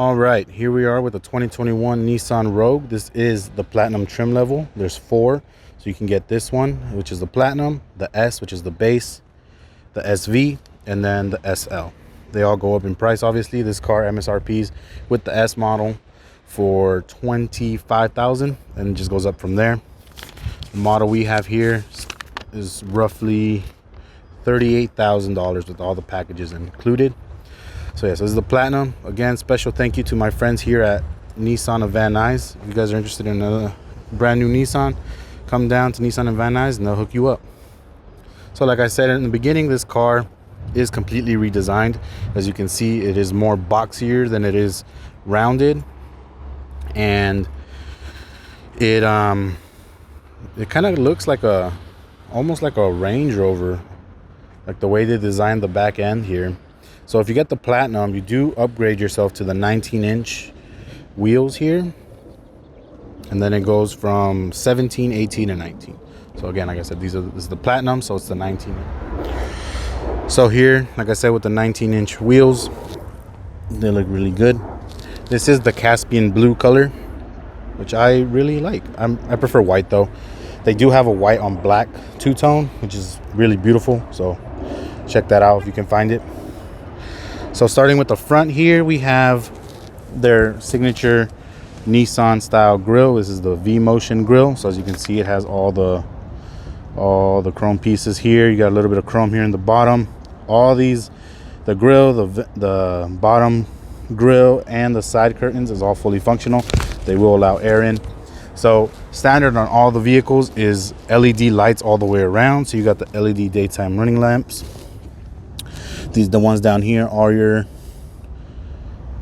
All right, here we are with the 2021 Nissan Rogue. This is the platinum trim level. There's 4, so you can get this one, which is the platinum, the S, which is the base, the SV, and then the SL. They all go up in price. Obviously, this car MSRPs with the S model for $25,000, and it just goes up from there. The model we have here is roughly $38,000 with all the packages included. So yes, this is the platinum. Again, special thank you to my friends here at Nissan of Van Nuys. If you guys are interested in a brand new Nissan, come down to Nissan of Van Nuys and they'll hook you up. So like I said in the beginning, this car is completely redesigned. As you can see, it is more boxier than it is rounded, and it kind of looks like almost like a Range Rover, like the way they designed the back end here. So if you get the platinum, you do upgrade yourself to the 19-inch wheels here, and then it goes from 17, 18, and 19. So again, like I said, this is the platinum, so it's the 19. So here, like I said, with the 19-inch wheels, they look really good. This is the Caspian blue color, which I really like. I prefer white though. They do have a white on black two-tone, which is really beautiful. So check that out if you can find it. So starting with the front here, we have their signature Nissan style grille. This is the V-Motion grille. So as you can see, it has all the chrome pieces here. You got a little bit of chrome here in the bottom. All these, the grille, the bottom grille, and the side curtains is all fully functional. They will allow air in. So standard on all the vehicles is LED lights all the way around. So you got the LED daytime running lamps. The ones down here are your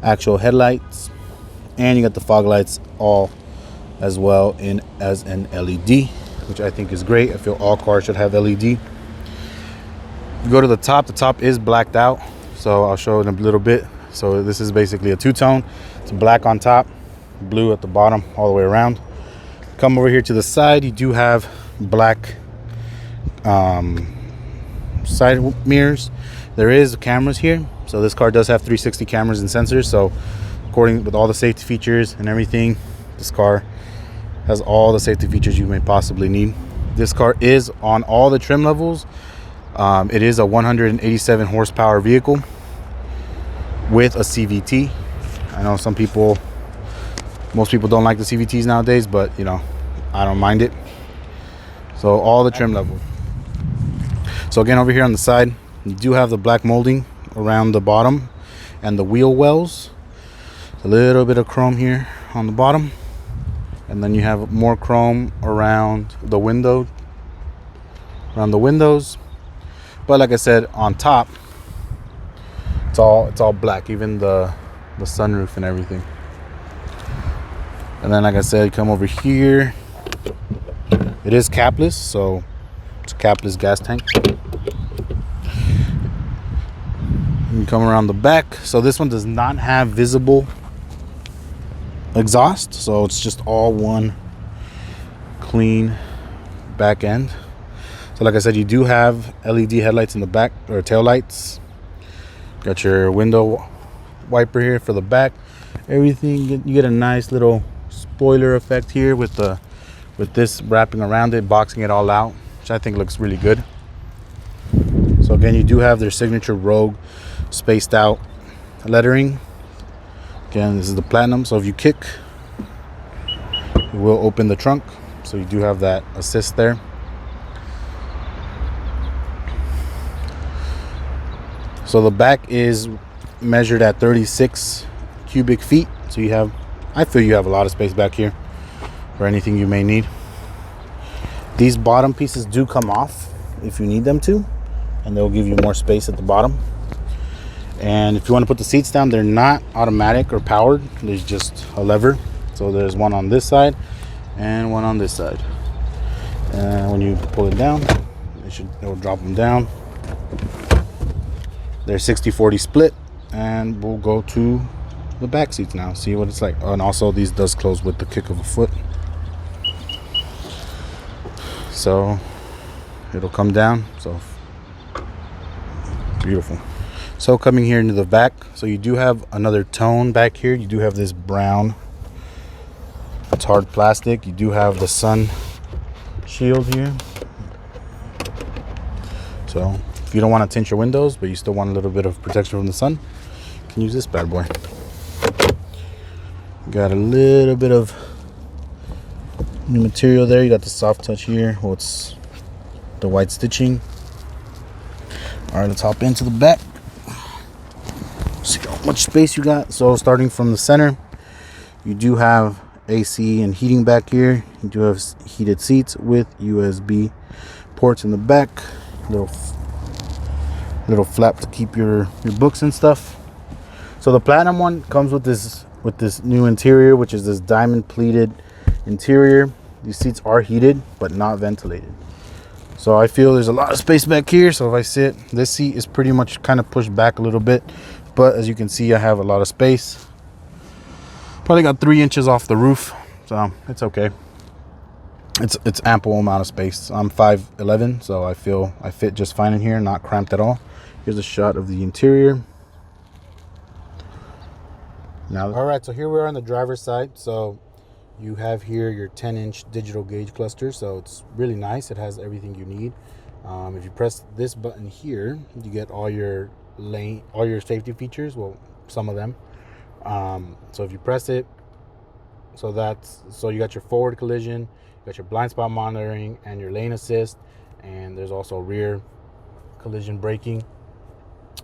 actual headlights, and you got the fog lights all as well as an LED, which I think is great. I feel all cars should have LED. You go to the top is blacked out, so I'll show it in a little bit. So this is basically a two-tone. It's black on top, blue at the bottom, all the way around. Come over here to the side, you do have black side mirrors. There is cameras here, so this car does have 360 cameras and sensors. So according with all the safety features and everything, this car has all the safety features you may possibly need. This car is on all the trim levels. It is a 187 horsepower vehicle with a CVT. I know most people don't like the CVTs nowadays, but you know, I don't mind it. So all the trim levels. So again, over here on the side, you do have the black molding around the bottom and the wheel wells. A little bit of chrome here on the bottom, and then you have more chrome around the windows. But like I said, on top, it's all black, even the sunroof and everything. And then, like I said, come over here. It is capless, so it's a capless gas tank. You come around the back. So this one does not have visible exhaust, so it's just all one clean back end. So like I said, you do have LED headlights in the back, or tail lights. Got your window wiper here for the back. Everything, you get a nice little spoiler effect here with this wrapping around it, boxing it all out, which I think looks really good. So again, you do have their signature Rogue spaced out lettering. Again, this is the platinum, so if you kick, it will open the trunk, so you do have that assist there. So the back is measured at 36 cubic feet, so I feel you have a lot of space back here for anything you may need. These bottom pieces do come off if you need them to, and they'll give you more space at the bottom. And if you want to put the seats down, they're not automatic or powered. There's just a lever. So there's one on this side and one on this side. And when you pull it down, it will drop them down. They're 60-40 split, and we'll go to the back seats now, see what it's like. Oh, and also these does close with the kick of a foot, so it'll come down. So beautiful. So coming here into the back, so you do have another tone back here. You do have this brown, it's hard plastic. You do have the sun shield here. So if you don't want to tint your windows, but you still want a little bit of protection from the sun, you can use this bad boy. Got a little bit of new material there. You got the soft touch here. Well, it's the white stitching. All right, let's hop into the back. See how much space you got. So starting from the center, you do have AC and heating back here. You do have heated seats with USB ports in the back. Little flap to keep your books and stuff. So the platinum one comes with this new interior, which is this diamond pleated interior. These seats are heated but not ventilated. So I feel there's a lot of space back here. So if I sit, this seat is pretty much kind of pushed back a little bit, but as you can see, I have a lot of space. Probably got 3 inches off the roof, so it's okay. It's ample amount of space. I'm 5'11", so I feel I fit just fine in here, not cramped at all. Here's a shot of the interior. Now, all right, so here we are on the driver's side. So you have here your 10-inch digital gauge cluster, so it's really nice. It has everything you need. If you press this button here, you get all your safety features. Well, some of them. So if you press it, so you got your forward collision, you got your blind spot monitoring, and your lane assist, and there's also rear collision braking.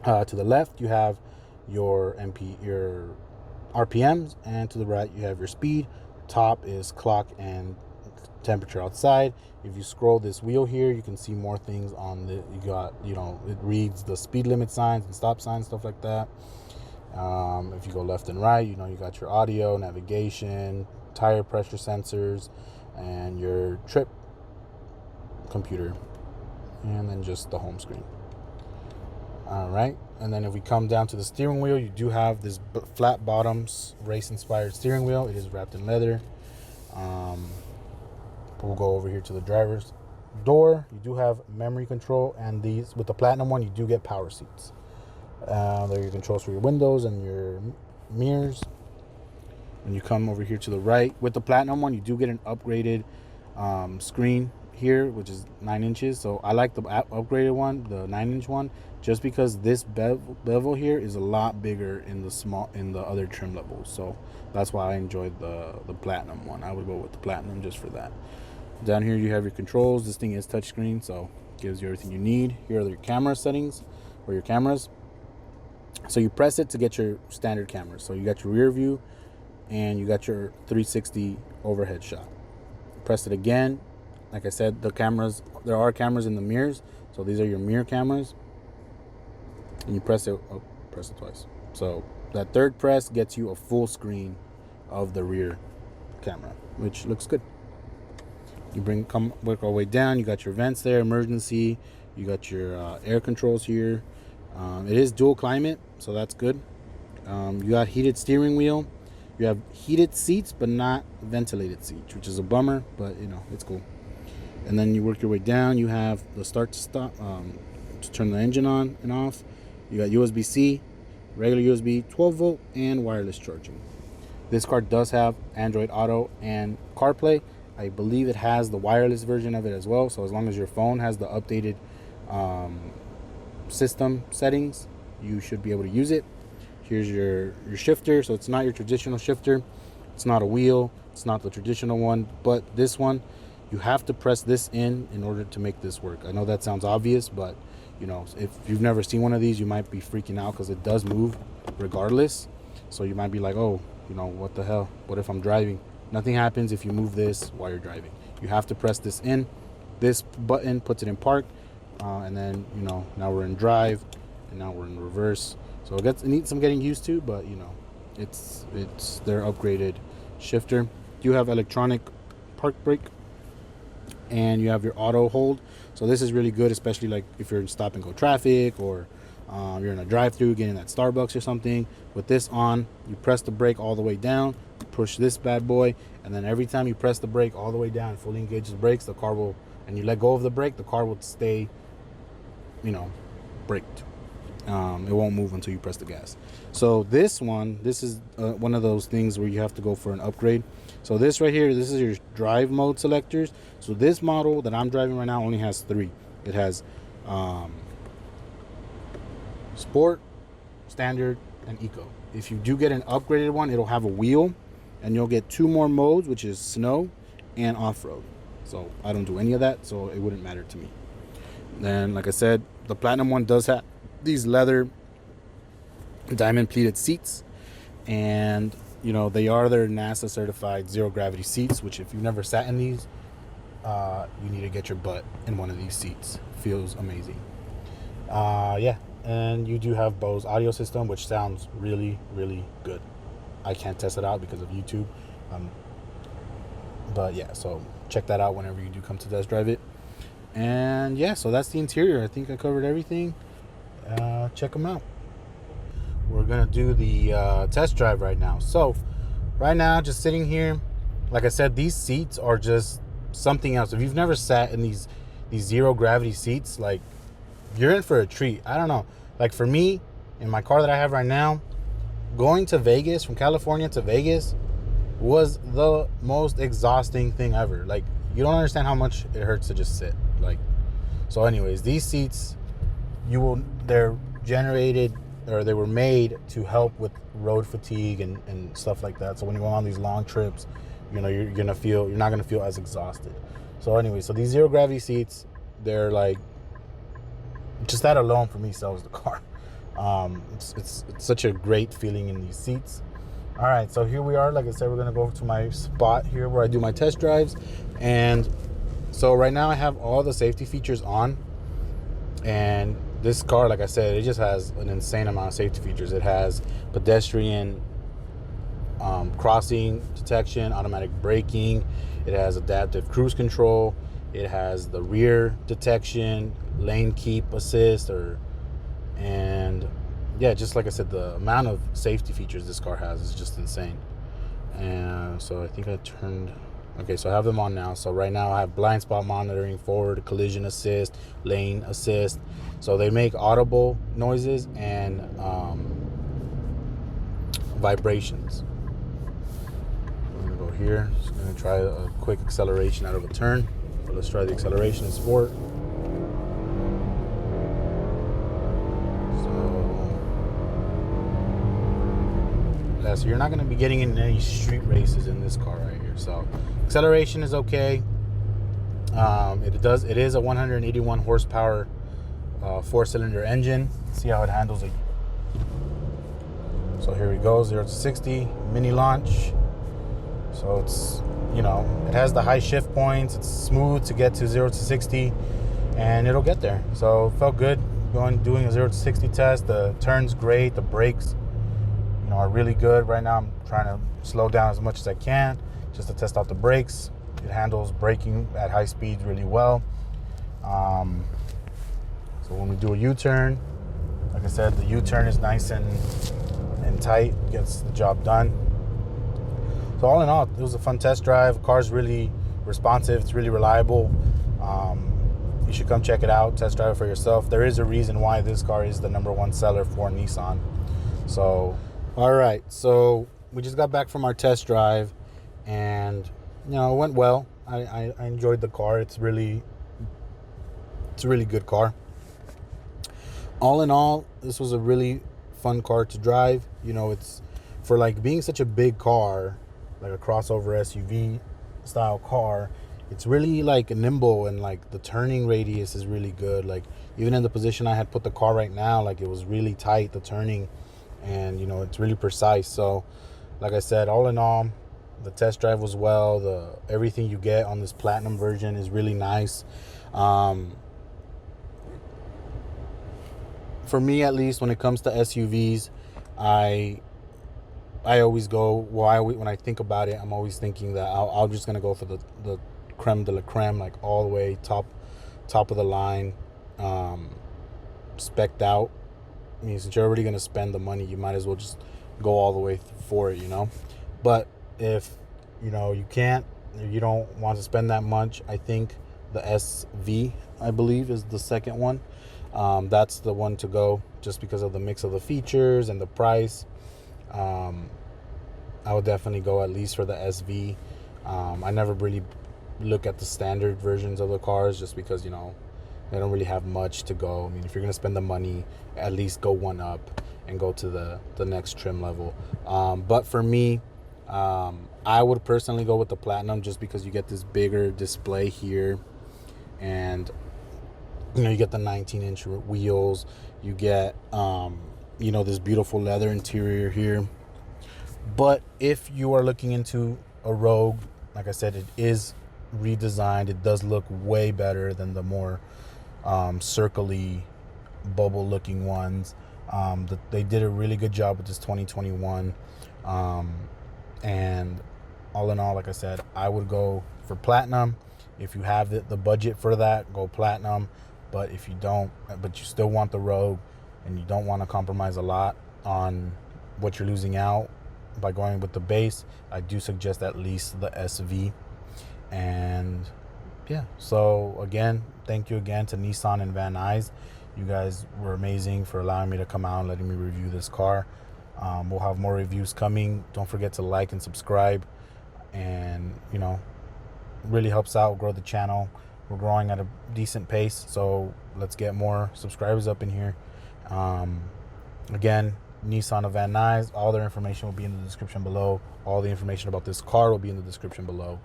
To the left, you have your RPMs, and to the right, you have your speed. Top is clock and temperature outside. If you scroll this wheel here, you can see more things on the. You got, it reads the speed limit signs and stop signs, stuff like that. If you go left and right, you got your audio, navigation, tire pressure sensors, and your trip computer, and then just the home screen. All right, and then if we come down to the steering wheel, you do have this flat bottoms race inspired steering wheel. It is wrapped in leather. We'll go over here to the driver's door. You do have memory control, and these, with the platinum one, you do get power seats. There are your controls for your windows and your mirrors. When you come over here to the right, with the platinum one, you do get an upgraded screen here, which is 9 inches. So I like the upgraded one, the 9-inch one, just because this bevel here is a lot bigger in the other trim levels. So that's why I enjoyed the platinum one. I would go with the platinum just for that. Down here you have your controls. This thing is touchscreen, so it gives you everything you need. Here are your camera settings, or your cameras. So you press it to get your standard cameras. So you got your rear view, and you got your 360 overhead shot. Press it again. Like I said, there are cameras in the mirrors. So these are your mirror cameras. And you press it twice. So that third press gets you a full screen of the rear camera, which looks good. You work all the way down. You got your vents there, emergency. You got your air controls here. It is dual climate, so that's good. You got heated steering wheel. You have heated seats, but not ventilated seats, which is a bummer, but it's cool. And then you work your way down. You have the start to stop, to turn the engine on and off. You got USB-C, regular USB, 12-volt, and wireless charging. This car does have Android Auto and CarPlay. I believe it has the wireless version of it as well. So as long as your phone has the updated system settings, you should be able to use it. Here's your shifter. So it's not your traditional shifter. It's not a wheel. It's not the traditional one. But this one, you have to press this in order to make this work. I know that sounds obvious, but if you've never seen one of these, you might be freaking out because it does move regardless. So you might be like, oh, what the hell? What if I'm driving? Nothing happens if you move this while you're driving. You have to press this in. This button puts it in park, and then now we're in drive, and now we're in reverse. So it needs some getting used to, but it's their upgraded shifter. You have electronic park brake, and you have your auto hold. So this is really good, especially like if you're in stop and go traffic, or you're in a drive-through getting that Starbucks or something. With this on, you press the brake all the way down, push this bad boy, and then every time you press the brake all the way down and fully engage the brakes, the car will, and you let go of the brake, the car will stay braked. It won't move until you press the gas. So this is one of those things where you have to go for an upgrade. So this right here, this is your drive mode selectors. So this model that I'm driving right now only has 3. It has Sport, Standard, and Eco. If you do get an upgraded one, it'll have a wheel, and you'll get 2 more modes, which is snow and off-road. So I don't do any of that, so it wouldn't matter to me. Then, like I said, the Platinum one does have these leather diamond pleated seats, and you know, they are their NASA certified zero gravity seats, which if you've never sat in these, you need to get your butt in one of these seats. Feels amazing. Yeah, and you do have Bose audio system, which sounds really, really good. I can't test it out because of YouTube, but yeah, so check that out whenever you do come to test drive it. And yeah, so that's the interior. I think I covered everything. Check them out. We're gonna do the test drive right now. So right now, just sitting here, like I said, these seats are just something else. If you've never sat in these zero gravity seats, like, you're in for a treat. I don't know, like for me, in my car that I have right now, going to Vegas, from California to Vegas, was the most exhausting thing ever. Like, you don't understand how much it hurts to just sit. Like, so anyways, these seats, they're generated, or they were made to help with road fatigue and stuff like that. So when you go on these long trips, you know, you're not gonna feel as exhausted. So anyway, so these zero gravity seats, they're like, just that alone for me sells the car. It's such a great feeling in these seats. All right, so here we are. Like I said, we're gonna go over to my spot here where I do my test drives. And so right now I have all the safety features on, and this car, like I said, it just has an insane amount of safety features. It has pedestrian crossing detection, automatic braking. It has adaptive cruise control. It has the rear detection, lane keep assist, and yeah, just like I said, the amount of safety features this car has is just insane. And so I think I turned, okay, so I have them on now. So right now I have blind spot monitoring, forward collision assist, lane assist. So they make audible noises and vibrations. I'm gonna go here. Just gonna try a quick acceleration out of a turn. But let's try the acceleration in sport. So you're not going to be getting in any street races in this car right here. So acceleration is okay. It is a 181 horsepower 4-cylinder engine. Let's see how it handles it. So here we go, 0 to 60 mini launch. So it's, you know, it has the high shift points. It's smooth to get to 0 to 60, and it'll get there. So it felt good doing a 0 to 60 test. The turn's great. The brakes, you know, are really good. Right now I'm trying to slow down as much as I can just to test out the brakes. It handles braking at high speeds really well. So when we do a U-turn, like I said, the U-turn is nice and tight, gets the job done. So all in all, it was a fun test drive. The car's really responsive, it's really reliable. You should come check it out, test drive it for yourself. There is a reason why this car is the #1 seller for Nissan. So all right, so we just got back from our test drive, and you know, it went well. I enjoyed the car. It's a really good car. All in all, this was a really fun car to drive. You know, it's for like being such a big car, like a crossover SUV style car. It's really like nimble, and like the turning radius is really good. Like even in the position I had put the car right now, like it was really tight, the turning. And you know, it's really precise. So like I said, all in all, the test drive was well. Everything you get on this platinum version is really nice. For me, at least, when it comes to SUVs, I always go, when I think about it, I'm always thinking that I'm just gonna go for the creme de la creme, like all the way top of the line, specced out. I mean, since you're already going to spend the money, you might as well just go all the way for it, you know. But if, you know, you don't want to spend that much, I think the SV, I believe, is the second one. That's the one to go, just because of the mix of the features and the price. I would definitely go at least for the SV. I never really look at the standard versions of the cars, just because, you know, they don't really have much to go. I mean, if you're going to spend the money, at least go one up and go to the next trim level. But for me, I would personally go with the Platinum, just because you get this bigger display here, and you know, you get the 19-inch wheels, you get you know, this beautiful leather interior here. But if you are looking into a Rogue, like I said, it is redesigned. It does look way better than the more circle-y, bubble-looking ones. They did a really good job with this 2021. And all in all, like I said, I would go for Platinum. If you have the budget for that, go Platinum. But if you don't, but you still want the Rogue, and you don't want to compromise a lot on what you're losing out by going with the base, I do suggest at least the SV. And yeah, so again, thank you again to Nissan and Van Nuys. You guys were amazing for allowing me to come out and letting me review this car. We'll have more reviews coming. Don't forget to like and subscribe, and you know, really helps out grow the channel. We're growing at a decent pace, so let's get more subscribers up in here. Again, Nissan of Van Nuys, all their information will be in the description below. All the information about this car will be in the description below.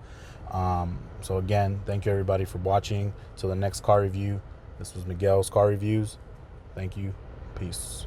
So again, thank you everybody for watching. Till the next car review, this was Miguel's Car Reviews. Thank you. Peace.